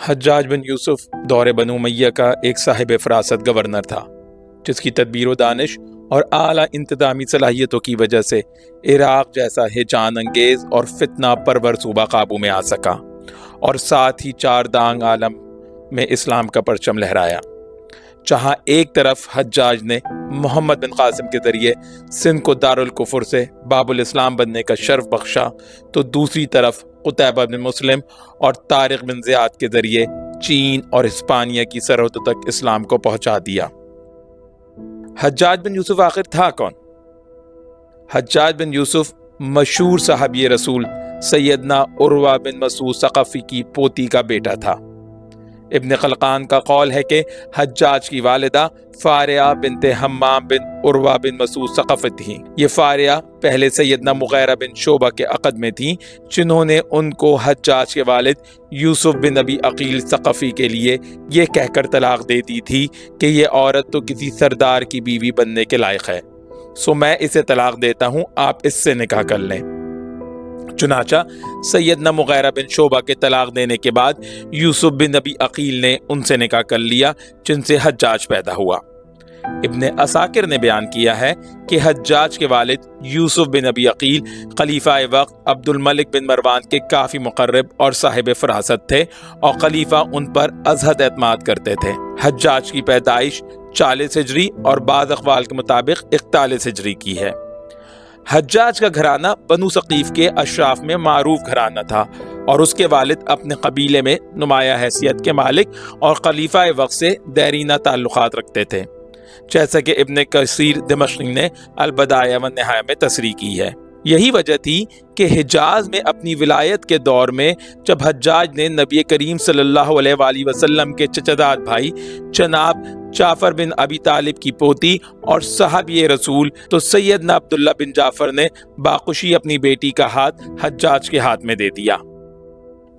حجاج بن یوسف دور بنو امیہ کا ایک صاحب فراست گورنر تھا جس کی تدبیر و دانش اور اعلیٰ انتظامی صلاحیتوں کی وجہ سے عراق جیسا ہیجان انگیز اور فتنہ پرور صوبہ قابو میں آ سکا اور ساتھ ہی چار دانگ عالم میں اسلام کا پرچم لہرایا۔ جہاں ایک طرف حجاج نے محمد بن قاسم کے ذریعے سندھ کو دارالکفر سے باب الاسلام بننے کا شرف بخشا، تو دوسری طرف قتیبہ بن مسلم اور طارق بن زیاد کے ذریعے چین اور ہسپانیہ کی سرحدوں تک اسلام کو پہنچا دیا۔ حجاج بن یوسف آخر تھا کون؟ حجاج بن یوسف مشہور صحابی رسول سیدنا عروہ بن مسعود ثقفی کی پوتی کا بیٹا تھا۔ ابن خلقان کا قول ہے کہ حجاج کی والدہ فاریہ بنت حمام بن عروہ بن مسعود ثقفی تھیں۔ یہ فاریہ پہلے سیدنا مغیرہ بن شعبہ کے عقد میں تھیں، جنہوں نے ان کو حجاج کے والد یوسف بن ابی عقیل ثقفی کے لیے یہ کہہ کر طلاق دے دی تھی کہ یہ عورت تو کسی سردار کی بیوی بننے کے لائق ہے، سو میں اسے طلاق دیتا ہوں، آپ اس سے نکاح کر لیں۔ چنانچہ سیدنا مغیرہ بن شعبہ کے طلاق دینے کے بعد یوسف بن ابی عقیل نے ان سے نکاح کر لیا، جن سے حجاج پیدا ہوا۔ ابن عساکر نے بیان کیا ہے کہ حجاج کے والد یوسف بن ابی عقیل خلیفہ وقت عبد الملک بن مروان کے کافی مقرب اور صاحب فراست تھے، اور خلیفہ ان پر ازحد اعتماد کرتے تھے۔ حجاج کی پیدائش 40 ہجری اور بعض اقوال کے مطابق 41 ہجری کی ہے۔ حجاج کا گھرانہ بنو ثقیف کے اشراف میں معروف گھرانہ تھا، اور اس کے والد اپنے قبیلے میں نمایاں حیثیت کے مالک اور خلیفہ وقت سے دیرینہ تعلقات رکھتے تھے، جیسا کہ ابن کثیر دمشقی نے البدایہ والنہایہ میں تصریح کی ہے۔ یہی وجہ تھی کہ حجاز میں اپنی ولایت کے دور میں جب حجاج نے نبی کریم صلی اللہ علیہ وآلہ وسلم کے چچا بھائی جناب جعفر بن ابی طالب کی پوتی اور صحابی رسول تو سیدنا عبداللہ بن جعفر نے باخوشی اپنی بیٹی کا ہاتھ حجاج کے ہاتھ میں دے دیا۔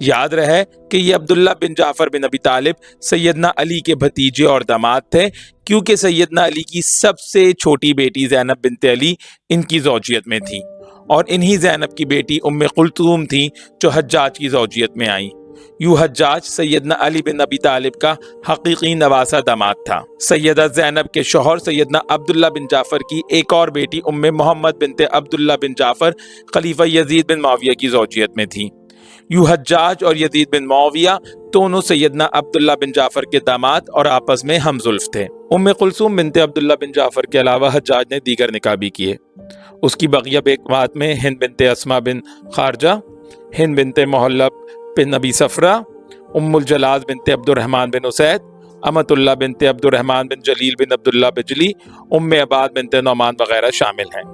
یاد رہے کہ یہ عبداللہ بن جعفر بن ابی طالب سیدنا علی کے بھتیجے اور داماد تھے، کیونکہ سیدنا علی کی سب سے چھوٹی بیٹی زینب بنت علی ان کی زوجیت میں تھی، اور انہی زینب کی بیٹی ام کلثوم تھیں جو حجاج کی زوجیت میں آئیں۔ یوں حجاج سیدنا علی بن ابی طالب کا حقیقی نواسہ داماد تھا۔ سیدہ زینب کے شوہر سیدنا عبداللہ بن جعفر کی ایک اور بیٹی ام محمد بنت عبداللہ بن جعفر خلیفہ یزید بن معاویہ کی زوجیت میں تھیں۔ یوں حجاج اور یزید بن معاویہ دونوں سیدنا عبداللہ بن جعفر کے داماد اور آپس میں ہم زلف تھے۔ ام کلثوم بنت عبداللہ بن جعفر کے علاوہ حجاج نے دیگر نکاح بھی کیے۔ اس کی بقیہ بیوات میں ہند بنت اسما بن خارجہ، ہند بنت محلب بن ابی صفرہ، ام الجلاز بنت عبد الرحمن بن اسید، امت اللہ بنت عبد الرحمن بن جلیل بن عبداللہ بجلی، ام عباد بنت نعمان وغیرہ شامل ہیں۔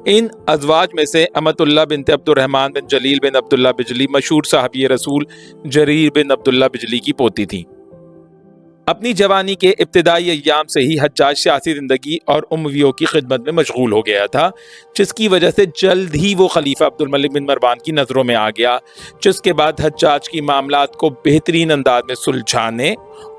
ان ازواج میں سے امت اللہ بنت عبد الرحمن بن جلیل بن عبداللہ بجلی مشہور صحابی رسول جریر بن عبداللہ بجلی کی پوتی تھی۔ اپنی جوانی کے ابتدائی ایام سے ہی حجاج سیاسی زندگی اور امویوں کی خدمت میں مشغول ہو گیا تھا، جس کی وجہ سے جلد ہی وہ خلیفہ عبد الملک بن مروان کی نظروں میں آ گیا، جس کے بعد حجاج کی معاملات کو بہترین انداز میں سلجھانے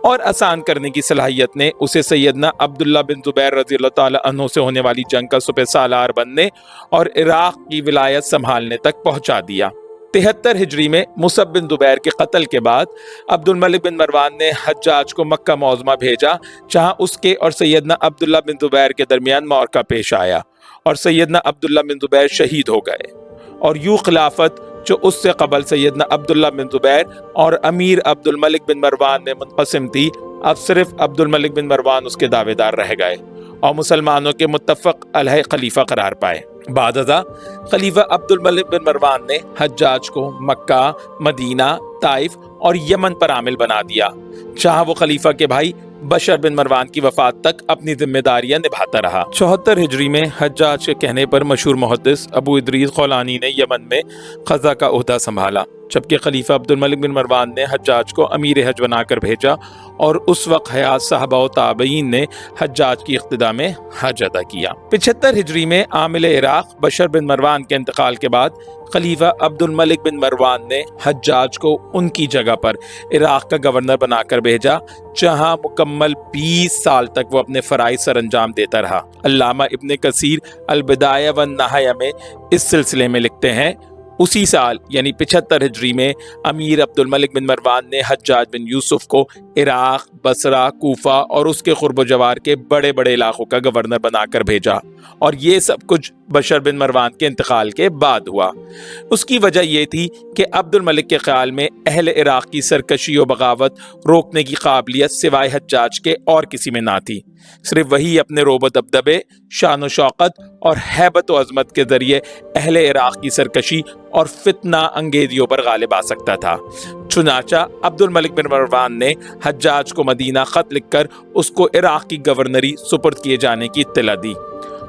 اور آسان کرنے کی صلاحیت نے اسے سیدنا عبداللہ بن زبیر رضی اللہ تعالی عنہ سے ہونے والی جنگ کا سپہ سالار بننے اور عراق کی ولایت سنبھالنے تک پہنچا دیا۔ 73 ہجری میں مصعب بن زبیر کے قتل کے بعد عبد الملک بن مروان نے حجاج کو مکہ معظمہ بھیجا، جہاں اس کے اور سیدنا عبداللہ بن زبیر کے درمیان معرکہ پیش آیا اور سیدنا عبداللہ بن زبیر شہید ہو گئے، اور یوں خلافت جو اس سے قبل سیدنا عبداللہ بن زبیر اور امیر عبد الملک بن مروان میں منقسم تھی، اب صرف عبد الملک بن مروان اس کے دعوے دار رہ گئے اور مسلمانوں کے متفق علیہ خلیفہ قرار پائے۔ بعد ازاں خلیفہ عبد الملک بن مروان نے حجاج کو مکہ، مدینہ، طائف اور یمن پر عامل بنا دیا، جہاں وہ خلیفہ کے بھائی بشر بن مروان کی وفات تک اپنی ذمہ داریاں نبھاتا رہا۔ 74 ہجری میں حجاج کے کہنے پر مشہور محدث ابو ادریس خولانی نے یمن میں قضا کا عہدہ سنبھالا، جبکہ خلیفہ عبد الملک بن مروان نے حجاج کو امیر حج بنا کر بھیجا، اور اس وقت حیات صحابہ و تابعین نے حجاج کی اقتداء میں حج ادا کیا۔ 75 ہجری میں عامل عراق بشر بن مروان کے انتقال کے بعد خلیفہ عبد الملک بن مروان نے حجاج کو ان کی جگہ پر عراق کا گورنر بنا کر بھیجا، جہاں مکمل 20 سال تک وہ اپنے فرائض سر انجام دیتا رہا۔ علامہ ابن کثیر البدایہ والنہایہ میں اس سلسلے میں لکھتے ہیں، اسی سال یعنی 75 ہجری میں امیر عبد الملک بن مروان نے حجاج بن یوسف کو عراق، بصرہ، کوفہ اور اس کے قرب و جوار کے بڑے بڑے علاقوں کا گورنر بنا کر بھیجا، اور یہ سب کچھ بشر بن مروان کے انتقال کے بعد ہوا۔ اس کی وجہ یہ تھی کہ عبد الملک کے خیال میں اہل عراق کی سرکشی و بغاوت روکنے کی قابلیت سوائے حجاج کے اور کسی میں نہ تھی۔ صرف وہی اپنے رعب و دبدبے، شان و شوقت اور ہیبت و عظمت کے ذریعے اہل عراق کی سرکشی اور فتنہ انگیزیوں پر غالب آ سکتا تھا۔ چنانچہ عبد الملک بن مروان نے حجاج کو مدینہ خط لکھ کر اس کو عراق کی گورنری سپرد کیے جانے کی اطلاع دی۔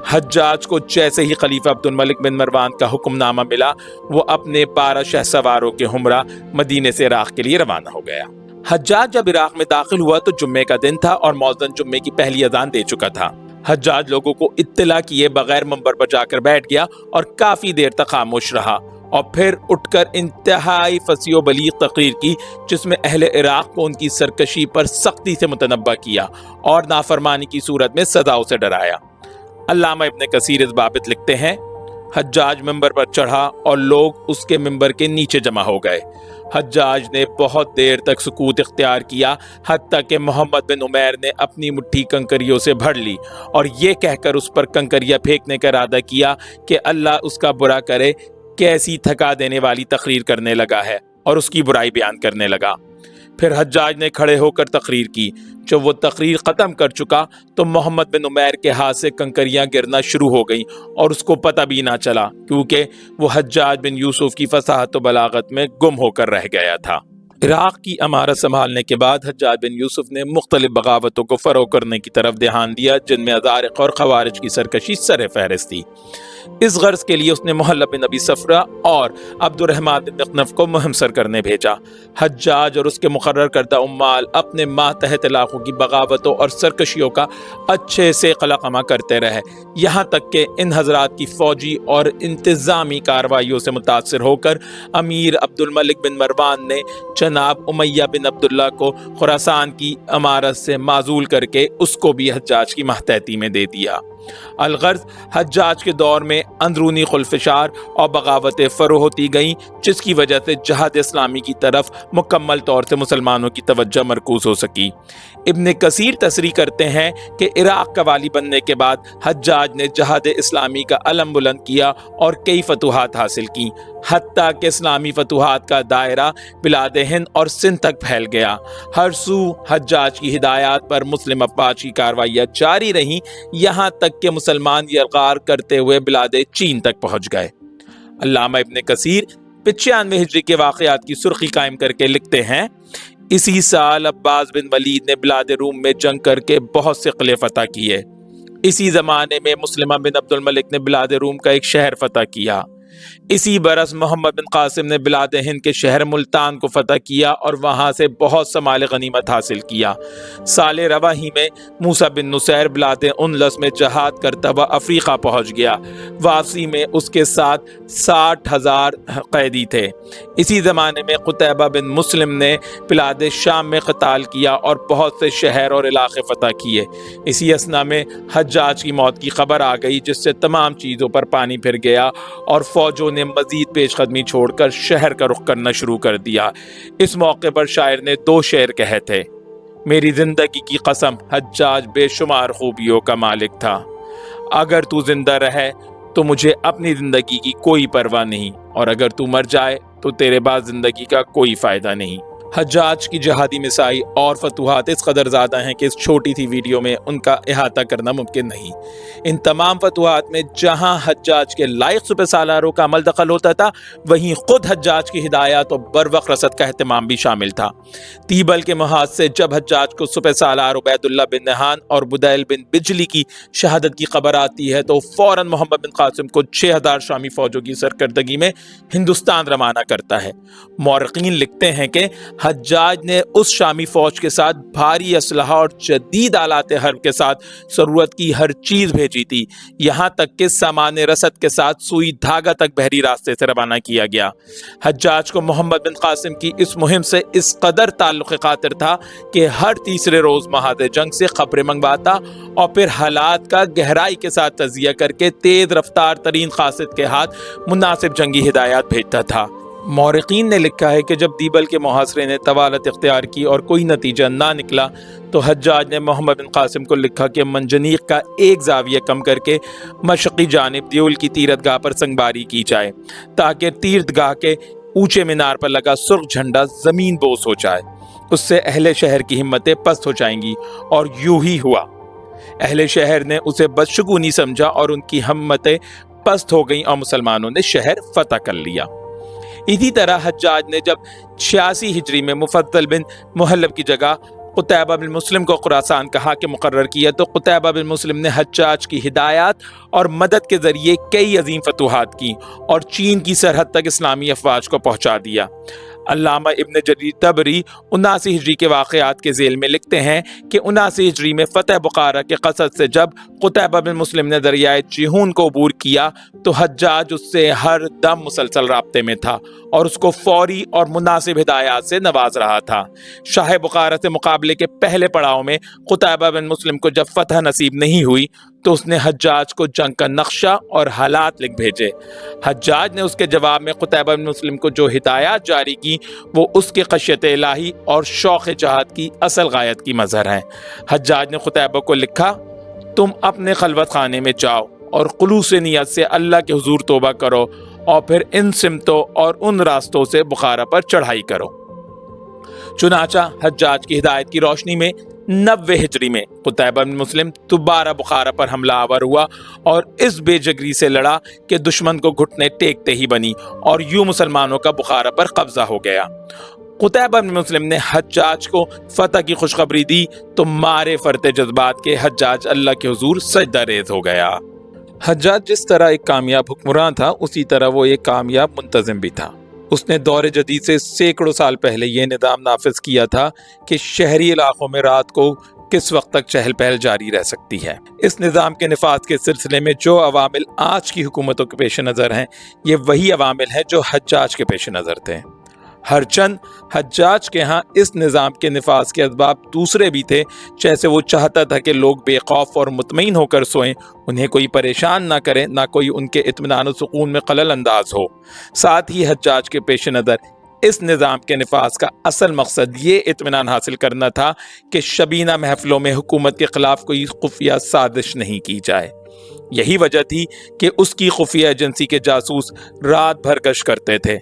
حجاج کو جیسے ہی خلیفہ عبد الملک بن مروان کا حکم نامہ ملا، وہ اپنے 12 شہسواروں کے ہمراہ مدینے سے عراق کے لیے روانہ ہو گیا۔ حجاج جب عراق میں داخل ہوا تو جمعے کا دن تھا اور مؤذن جمعے کی پہلی اذان دے چکا تھا۔ حجاج لوگوں کو اطلاع کیے بغیر منبر پر جا کر بیٹھ گیا اور کافی دیر تک خاموش رہا، اور پھر اٹھ کر انتہائی فصیح و بلیغ تقریر کی، جس میں اہل عراق کو ان کی سرکشی پر سختی سے متنبہ کیا اور نافرمانی کی صورت میں سزاؤں سے ڈرایا۔ علامہ ابن کثیر اس بابت لکھتے ہیں، حجاج ممبر پر چڑھا اور لوگ اس کے ممبر کے نیچے جمع ہو گئے۔ حجاج نے بہت دیر تک سکوت اختیار کیا، حتیٰ کہ محمد بن عمیر نے اپنی مٹھی کنکریوں سے بھر لی اور یہ کہہ کر اس پر کنکریاں پھینکنے کا ارادہ کیا کہ اللہ اس کا برا کرے، کیسی تھکا دینے والی تقریر کرنے لگا ہے، اور اس کی برائی بیان کرنے لگا۔ پھر حجاج نے کھڑے ہو کر تقریر کی۔ جب وہ تقریر ختم کر چکا تو محمد بن عمیر کے ہاتھ سے کنکریاں گرنا شروع ہو گئیں اور اس کو پتہ بھی نہ چلا، کیونکہ وہ حجاج بن یوسف کی فصاحت و بلاغت میں گم ہو کر رہ گیا تھا۔ عراق کی امارت سنبھالنے کے بعد حجاج بن یوسف نے مختلف بغاوتوں کو فروغ کرنے کی طرف دھیان دیا، جن میں ازارق اور خوارج کی سرکشی سر فہرست تھی۔ اس غرض کے لیے اس نے محلب بن ابی صفرہ اور عبد الرحمن بن مخنف کو مہم سر کرنے بھیجا۔ حجاج اور اس کے مقرر کردہ عمال اپنے ماتحت علاقوں کی بغاوتوں اور سرکشیوں کا اچھے سے قلقمہ کرتے رہے، یہاں تک کہ ان حضرات کی فوجی اور انتظامی کارروائیوں سے متاثر ہو کر امیر عبد الملک بن مروان نے جناب امیہ بن عبداللہ کو خراسان کی امارت سے معزول کر کے اس کو بھی حجاج کی ماتحتی میں دے دیا۔ الغرض حجاج کے دور میں اندرونی خلفشار اور بغاوتیں فروغ ہوتی گئیں، جس کی وجہ سے جہاد اسلامی کی طرف مکمل طور سے مسلمانوں کی توجہ مرکوز ہو سکی۔ ابن کثیر تصریح کرتے ہیں کہ عراق کا والی بننے کے بعد حجاج نے جہاد اسلامی کا علم بلند کیا اور کئی فتوحات حاصل کی، حتیٰ کہ اسلامی فتوحات کا دائرہ بلاد ہند اور سندھ تک پھیل گیا۔ ہر سو حجاج کی ہدایات پر مسلم افواج کی کارروائیاں جاری رہیں، یہاں تک کہ مسلمان یلغار کرتے ہوئے بلاد چین تک پہنچ گئے۔ علامہ ابن کثیر 95 ہجری کے واقعات کی سرخی قائم کر کے لکھتے ہیں، اسی سال عباس بن ولید نے بلاد روم میں جنگ کر کے بہت سے قلعے فتح کیے۔ اسی زمانے میں مسلمہ بن عبد الملک نے بلاد روم کا ایک شہر فتح کیا۔ اسی برس محمد بن قاسم نے بلاد ہند کے شہر ملتان کو فتح کیا اور وہاں سے بہت سا مال غنیمت حاصل کیا۔ سال رواں ہی میں موسیٰ بن نصیر بلاد اندلس میں جہاد کرتا ہوا افریقہ پہنچ گیا۔ واپسی میں اس کے ساتھ 60,000 قیدی تھے۔ اسی زمانے میں قتیبہ بن مسلم نے بلاد شام میں قتال کیا اور بہت سے شہر اور علاقے فتح کیے۔ اسی اثنا میں حجاج کی موت کی خبر آ گئی، جس سے تمام چیزوں پر پانی پھر گیا اور فوجوں نے مزید پیش قدمی چھوڑ کر شہر کا رخ کرنا شروع کر دیا۔ اس موقع پر شاعر نے 2 شعر کہے تھے، میری زندگی کی قسم حجاج بے شمار خوبیوں کا مالک تھا، اگر تو زندہ رہے تو مجھے اپنی زندگی کی کوئی پرواہ نہیں، اور اگر تو مر جائے تو تیرے بعد زندگی کا کوئی فائدہ نہیں۔ حجاج کی جہادی مساعی اور فتوحات اس قدر زیادہ ہیں کہ اس چھوٹی سی ویڈیو میں ان کا احاطہ کرنا ممکن نہیں۔ ان تمام فتوحات میں جہاں حجاج کے لائق سپہ سالاروں کا عمل دخل ہوتا تھا، وہیں خود حجاج کی ہدایات اور بروقت رسد کا اہتمام بھی شامل تھا۔ تیبل کے محاذ سے جب حجاج کو سپہ سالار عبید اللہ بن نہان اور بدیل بن بجلی کی شہادت کی خبر آتی ہے تو فوراً محمد بن قاسم کو 6000 شامی فوجوں کی سرکردگی میں ہندوستان روانہ کرتا ہے۔ مورخین لکھتے ہیں کہ حجاج نے اس شامی فوج کے ساتھ بھاری اسلحہ اور جدید آلات حرب کے ساتھ ضرورت کی ہر چیز بھیجی تھی، یہاں تک کہ سامان رسد کے ساتھ سوئی دھاگا تک بحری راستے سے روانہ کیا گیا۔ حجاج کو محمد بن قاسم کی اس مہم سے اس قدر تعلق خاطر تھا کہ ہر تیسرے روز محاذ جنگ سے خبریں منگواتا اور پھر حالات کا گہرائی کے ساتھ تجزیہ کر کے تیز رفتار ترین قاصد کے ہاتھ مناسب جنگی ہدایات بھیجتا تھا۔ مورخین نے لکھا ہے کہ جب دیبل کے محاصرے نے طوالت اختیار کی اور کوئی نتیجہ نہ نکلا تو حجاج نے محمد بن قاسم کو لکھا کہ منجنیق کا ایک زاویہ کم کر کے مشرقی جانب دیول کی تیرت گاہ پر سنگباری کی جائے تاکہ تیرت گاہ کے اونچے مینار پر لگا سرخ جھنڈا زمین بوس ہو جائے۔ اس سے اہل شہر کی ہمتیں پست ہو جائیں گی، اور یوں ہی ہوا۔ اہل شہر نے اسے بدشگونی سمجھا اور ان کی ہمتیں پست ہو گئیں اور مسلمانوں نے شہر فتح کر لیا۔ اسی طرح حجاج نے جب 86 ہجری میں مفضل بن محلب کی جگہ قتیبہ بن مسلم کو خراسان کا حاکم مقرر کیا تو قتیبہ بن مسلم نے حجاج کی ہدایات اور مدد کے ذریعے کئی عظیم فتوحات کی اور چین کی سرحد تک اسلامی افواج کو پہنچا دیا۔ علامہ ابن جریر طبری 79 ہجری کے واقعات کے ذیل میں لکھتے ہیں کہ 79 ہجری میں فتح بخارا کے قصد سے جب قتیبہ بن مسلم نے دریائے جیہون کو عبور کیا تو حجاج اس سے ہر دم مسلسل رابطے میں تھا اور اس کو فوری اور مناسب ہدایات سے نواز رہا تھا۔ شاہ بخارا سے مقابلے کے پہلے پڑاؤ میں قتیبہ بن مسلم کو جب فتح نصیب نہیں ہوئی تو اس نے حجاج کو جنگ کا نقشہ اور حالات لکھ بھیجے۔ حجاج نے اس کے جواب میں قتیبہ بن مسلم کو جو ہدایات جاری کی وہ اس کے خشیت الہی اور شوق جہاد کی اصل غایت کی مظہر ہیں۔ حجاج نے قتیبہ کو لکھا، تم اپنے خلوت خانے میں جاؤ اور خلوص نیت سے اللہ کے حضور توبہ کرو اور پھر ان سمتوں اور ان راستوں سے بخارا پر چڑھائی کرو۔ چنانچہ حجاج کی ہدایت کی روشنی میں 90 ہجری میں قتیبہ بن مسلم دوبارہ بخارا پر حملہ آور ہوا اور اس بے جگری سے لڑا کہ دشمن کو گھٹنے ٹیکتے ہی بنی اور یوں مسلمانوں کا بخارا پر قبضہ ہو گیا۔ قتیبہ بن مسلم نے حجاج کو فتح کی خوشخبری دی تو مارے فرتے جذبات کے حجاج اللہ کے حضور سجدہ ریز ہو گیا۔ حجاج جس طرح ایک کامیاب حکمران تھا اسی طرح وہ ایک کامیاب منتظم بھی تھا۔ اس نے دور جدید سے سینکڑوں سال پہلے یہ نظام نافذ کیا تھا کہ شہری علاقوں میں رات کو کس وقت تک چہل پہل جاری رہ سکتی ہے۔ اس نظام کے نفاذ کے سلسلے میں جو عوامل آج کی حکومتوں کے پیش نظر ہیں یہ وہی عوامل ہیں جو حجاج کے پیش نظر تھے۔ ہرچند حجاج کے ہاں اس نظام کے نفاذ کے اسباب دوسرے بھی تھے، جیسے وہ چاہتا تھا کہ لوگ بے خوف اور مطمئن ہو کر سوئیں، انہیں کوئی پریشان نہ کرے، نہ کوئی ان کے اطمینان و سکون میں خلل انداز ہو۔ ساتھ ہی حجاج کے پیش نظر اس نظام کے نفاذ کا اصل مقصد یہ اطمینان حاصل کرنا تھا کہ شبینہ محفلوں میں حکومت کے خلاف کوئی خفیہ سازش نہیں کی جائے۔ یہی وجہ تھی کہ اس کی خفیہ ایجنسی کے جاسوس رات بھر گشت کرتے تھے۔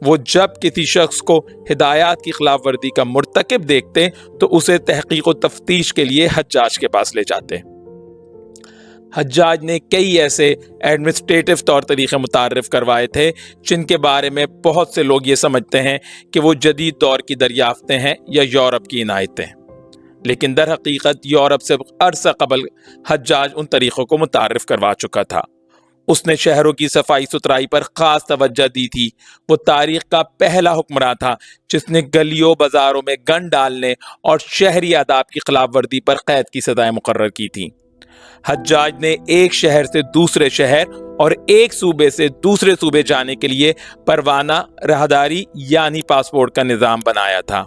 وہ جب کسی شخص کو ہدایات کی خلاف ورزی کا مرتکب دیکھتے تو اسے تحقیق و تفتیش کے لیے حجاج کے پاس لے جاتے۔ حجاج نے کئی ایسے ایڈمنسٹریٹو طور طریقے متعارف کروائے تھے جن کے بارے میں بہت سے لوگ یہ سمجھتے ہیں کہ وہ جدید دور کی دریافتیں ہیں یا یورپ کی عنایتیں، لیکن در حقیقت یورپ سے عرصہ قبل حجاج ان طریقوں کو متعارف کروا چکا تھا۔ اس نے شہروں کی صفائی ستھرائی پر خاص توجہ دی تھی۔ وہ تاریخ کا پہلا حکمراں تھا جس نے گلیوں بازاروں میں گن ڈالنے اور شہری آداب کی خلاف ورزی پر قید کی سزائیں مقرر کی تھیں۔ حجاج نے ایک شہر سے دوسرے شہر اور ایک صوبے سے دوسرے صوبے جانے کے لیے پروانہ راہداری یعنی پاسپورٹ کا نظام بنایا تھا۔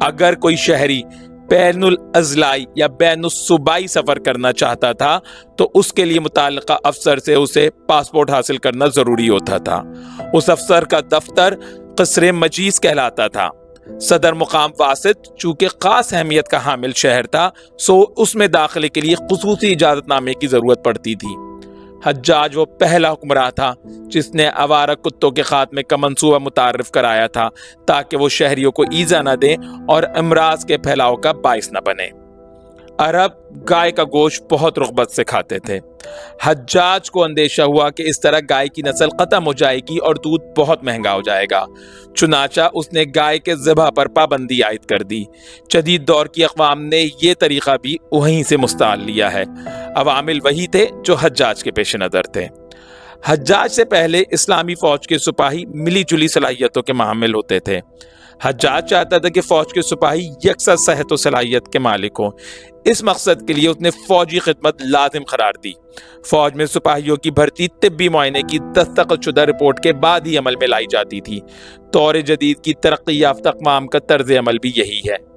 اگر کوئی شہری بین الاضلاعی یا بین الصوبائی سفر کرنا چاہتا تھا تو اس کے لیے متعلقہ افسر سے اسے پاسپورٹ حاصل کرنا ضروری ہوتا تھا۔ اس افسر کا دفتر قصر مجیز کہلاتا تھا۔ صدر مقام واسط چونکہ خاص اہمیت کا حامل شہر تھا سو اس میں داخلے کے لیے خصوصی اجازت نامے کی ضرورت پڑتی تھی۔ حجاج وہ پہلا حکمراں تھا جس نے آوارہ کتوں کے خاتمے کا منصوبہ متعارف کرایا تھا تاکہ وہ شہریوں کو ایذا نہ دیں اور امراض کے پھیلاؤ کا باعث نہ بنے۔ عرب گائے کا گوشت بہت رغبت سے کھاتے تھے۔ حجاج کو اندیشہ ہوا کہ اس طرح گائے کی نسل ختم ہو جائے گی اور دودھ بہت مہنگا ہو جائے گا، چنانچہ اس نے گائے کے ذبح پر پابندی عائد کر دی۔ جدید دور کی اقوام نے یہ طریقہ بھی وہیں سے مستعار لیا ہے۔ عوامل وہی تھے جو حجاج کے پیش نظر تھے۔ حجاج سے پہلے اسلامی فوج کے سپاہی ملی جلی صلاحیتوں کے محمل ہوتے تھے۔ حجاج چاہتا تھا کہ فوج کے سپاہی یکساں صحت و صلاحیت کے مالک ہوں۔ اس مقصد کے لیے اس نے فوجی خدمت لازم قرار دی۔ فوج میں سپاہیوں کی بھرتی طبی معائنے کی دستخط شدہ رپورٹ کے بعد ہی عمل میں لائی جاتی تھی۔ دور جدید کی ترقی یافتہ اقوام کا طرز عمل بھی یہی ہے۔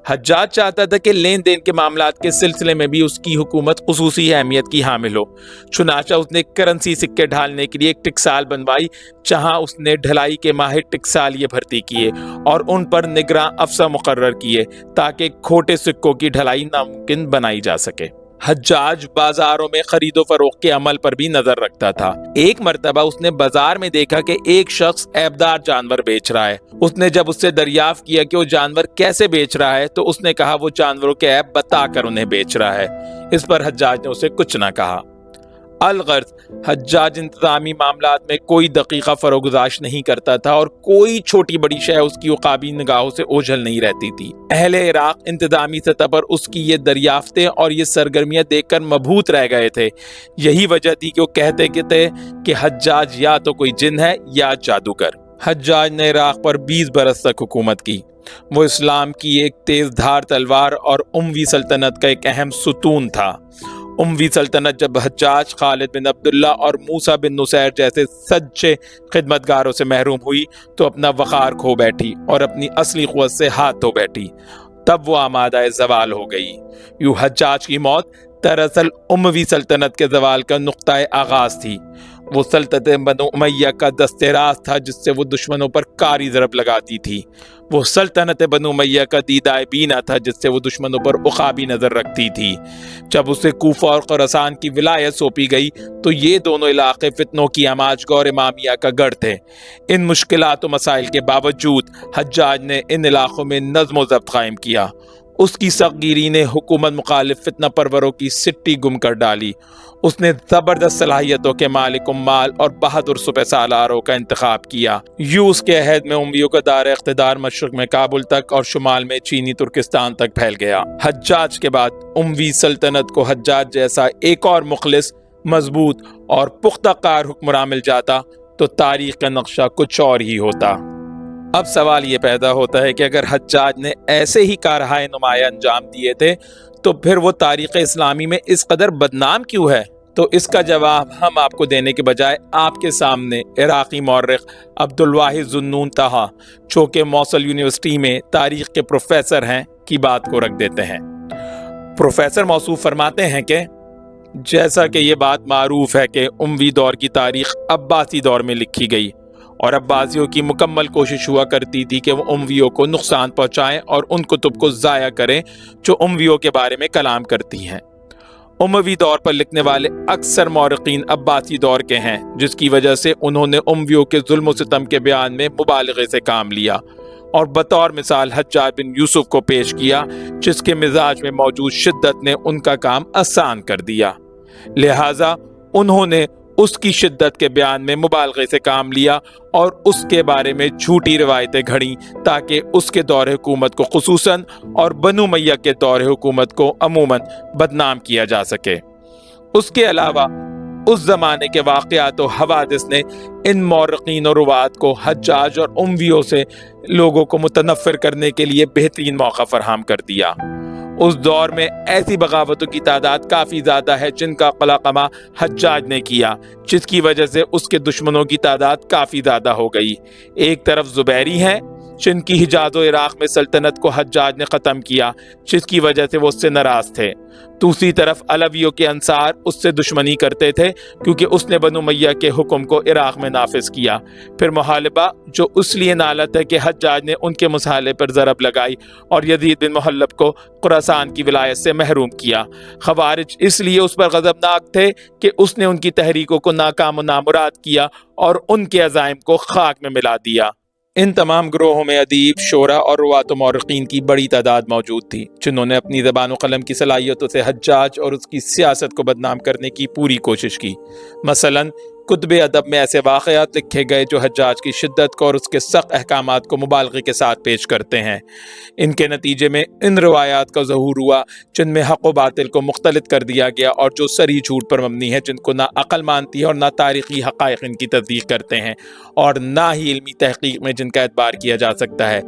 حجاج چاہتا تھا کہ لین دین کے معاملات کے سلسلے میں بھی اس کی حکومت خصوصی اہمیت کی حامل ہو۔ چنانچہ اس نے کرنسی سکے ڈھالنے کے لیے ایک ٹکسال بنوائی، جہاں اس نے ڈھلائی کے ماہر ٹکسالیے بھرتی کیے اور ان پر نگراں افسر مقرر کیے تاکہ کھوٹے سکوں کی ڈھلائی ناممکن بنائی جا سکے۔ حجاج بازاروں میں خرید و فروخت کے عمل پر بھی نظر رکھتا تھا۔ ایک مرتبہ اس نے بازار میں دیکھا کہ ایک شخص عیبدار جانور بیچ رہا ہے۔ اس نے جب اس سے دریافت کیا کہ وہ جانور کیسے بیچ رہا ہے تو اس نے کہا وہ جانوروں کے عیب بتا کر انہیں بیچ رہا ہے۔ اس پر حجاج نے اسے کچھ نہ کہا۔ الغرض حجاج انتظامی معاملات میں کوئی دقیقہ فروگزاش نہیں کرتا تھا اور کوئی چھوٹی بڑی شے اس کی عقابی نگاہوں سے اوجھل نہیں رہتی تھی۔ اہل عراق انتظامی سطح پر اس کی یہ دریافتیں اور یہ سرگرمیاں دیکھ کر مبہوت رہ گئے تھے۔ یہی وجہ تھی کہ وہ کہتے تھے کہ حجاج یا تو کوئی جن ہے یا جادوگر۔ حجاج نے عراق پر 20 برس تک حکومت کی۔ وہ اسلام کی ایک تیز دھار تلوار اور اموی سلطنت کا ایک اہم ستون تھا۔ اموی سلطنت جب حجاج، خالد بن عبداللہ اور موسیٰ بن نصیر جیسے سچے خدمتگاروں سے محروم ہوئی تو اپنا وقار کھو بیٹھی اور اپنی اصلی قوت سے ہاتھ دھو بیٹھی۔ تب وہ آمادہ زوال ہو گئی۔ یوں حجاج کی موت دراصل اموی سلطنت کے زوال کا نقطۂ آغاز تھی۔ وہ سلطنت بنو امیہ کا دست راست تھا جس سے وہ دشمنوں پر کاری ضرب لگاتی تھی۔ وہ سلطنت بنو امیہ کا دیدۂ بینا تھا جس سے وہ دشمنوں پر عقابی نظر رکھتی تھی۔ جب اسے کوفہ اور خراسان کی ولایت سونپی گئی تو یہ دونوں علاقے فتنوں کی اماجگاہ اور امامیہ کا گڑھ تھے۔ ان مشکلات و مسائل کے باوجود حجاج نے ان علاقوں میں نظم و ضبط قائم کیا۔ اس کی سختگیری نے حکومت مخالف فتنہ پروروں کی سٹی گم کر ڈالی۔ اس نے زبردست صلاحیتوں کے مالک مال اور بہادر سپہ سالاروں کا انتخاب کیا۔ یوں اس کے عہد میں امویوں کا دائرہ اقتدار مشرق میں کابل تک اور شمال میں چینی ترکستان تک پھیل گیا۔ حجاج کے بعد اموی سلطنت کو حجاج جیسا ایک اور مخلص، مضبوط اور پختہ کار حکمراں مل جاتا تو تاریخ کا نقشہ کچھ اور ہی ہوتا۔ اب سوال یہ پیدا ہوتا ہے کہ اگر حجاج نے ایسے ہی کارہائے نمایاں انجام دیے تھے تو پھر وہ تاریخ اسلامی میں اس قدر بدنام کیوں ہے؟ تو اس کا جواب ہم آپ کو دینے کے بجائے آپ کے سامنے عراقی مورخ عبدالواحد ذوالنون طہ، جو کہ موصل یونیورسٹی میں تاریخ کے پروفیسر ہیں، کی بات کو رکھ دیتے ہیں۔ پروفیسر موصوف فرماتے ہیں کہ جیسا کہ یہ بات معروف ہے کہ اموی دور کی تاریخ عباسی دور میں لکھی گئی اور عباسیوں کی مکمل کوشش ہوا کرتی تھی کہ وہ امویوں کو نقصان پہنچائیں اور ان کتب کو ضائع کریں جو امویوں کے بارے میں کلام کرتی ہیں۔ اموی دور پر لکھنے والے اکثر مورخین عباسی دور کے ہیں، جس کی وجہ سے انہوں نے امویوں کے ظلم و ستم کے بیان میں مبالغے سے کام لیا اور بطور مثال حجاج بن یوسف کو پیش کیا، جس کے مزاج میں موجود شدت نے ان کا کام آسان کر دیا۔ لہٰذا انہوں نے اس کی شدت کے بیان میں مبالغے سے کام لیا اور اس کے بارے میں جھوٹی روایتیں گھڑیں تاکہ اس کے دور حکومت کو خصوصاً اور بنو امیہ کے دور حکومت کو عموماً بدنام کیا جا سکے۔ اس کے علاوہ اس زمانے کے واقعات و حوادث نے ان مورخین و روات کو حجاج اور امویوں سے لوگوں کو متنفر کرنے کے لیے بہترین موقع فراہم کر دیا۔ اس دور میں ایسی بغاوتوں کی تعداد کافی زیادہ ہے جن کا قلقمہ حجاج نے کیا، جس کی وجہ سے اس کے دشمنوں کی تعداد کافی زیادہ ہو گئی۔ ایک طرف زبیری ہیں جن کی حجاز و عراق میں سلطنت کو حجاج نے ختم کیا، جس کی وجہ سے وہ اس سے ناراض تھے۔ دوسری طرف علویوں کے انصار اس سے دشمنی کرتے تھے کیونکہ اس نے بنو امیہ کے حکم کو عراق میں نافذ کیا۔ پھر محالبہ جو اس لیے نالت ہے کہ حجاج نے ان کے مصالحے پر ضرب لگائی اور یزید بن محلب کو خراسان کی ولایت سے محروم کیا۔ خوارج اس لیے اس پر غضبناک تھے کہ اس نے ان کی تحریکوں کو ناکام و نامراد کیا اور ان کے عزائم کو خاک میں ملا دیا۔ ان تمام گروہوں میں ادیب، شعراء اور روات و مورخین کی بڑی تعداد موجود تھی جنہوں نے اپنی زبان و قلم کی صلاحیتوں سے حجاج اور اس کی سیاست کو بدنام کرنے کی پوری کوشش کی۔ مثلاً کتب ادب میں ایسے واقعات لکھے گئے جو حجاج کی شدت کو اور اس کے سخت احکامات کو مبالغے کے ساتھ پیش کرتے ہیں۔ ان کے نتیجے میں ان روایات کا ظہور ہوا جن میں حق و باطل کو مختلط کر دیا گیا اور جو صریح جھوٹ پر مبنی ہے، جن کو نہ عقل مانتی ہے اور نہ تاریخی حقائق ان کی تصدیق کرتے ہیں اور نہ ہی علمی تحقیق میں جن کا اعتبار کیا جا سکتا ہے۔